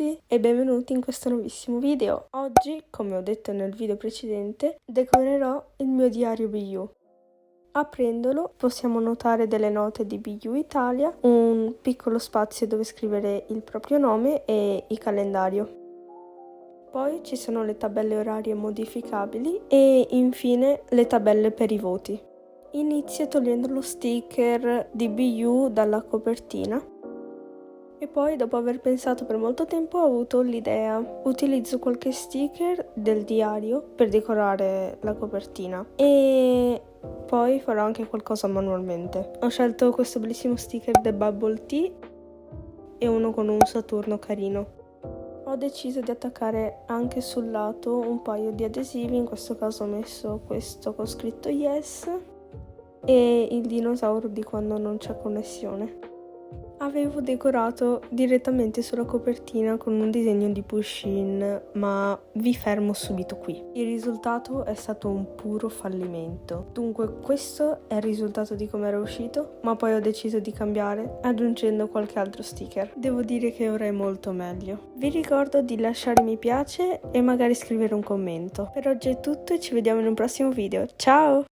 tutti e benvenuti in questo nuovissimo video. Oggi, come ho detto nel video precedente, decorerò il mio diario BU. Aprendolo possiamo notare delle note di BU Italia, un piccolo spazio dove scrivere il proprio nome e il calendario. Poi ci sono le tabelle orarie modificabili e infine le tabelle per i voti. Inizio togliendo lo sticker di BU dalla copertina. E poi, dopo aver pensato per molto tempo, ho avuto l'idea. Utilizzo qualche sticker del diario per decorare la copertina e poi farò anche qualcosa manualmente. Ho scelto questo bellissimo sticker del Bubble Tea e uno con un Saturno carino. Ho deciso di attaccare anche sul lato un paio di adesivi, in questo caso ho messo questo con scritto Yes e il dinosauro di quando non c'è connessione. Avevo decorato direttamente sulla copertina con un disegno di push-in, ma vi fermo subito qui. Il risultato è stato un puro fallimento. Dunque questo è il risultato di come era uscito, ma poi ho deciso di cambiare aggiungendo qualche altro sticker. Devo dire che ora è molto meglio. Vi ricordo di lasciare mi piace e magari scrivere un commento. Per oggi è tutto e ci vediamo in un prossimo video. Ciao!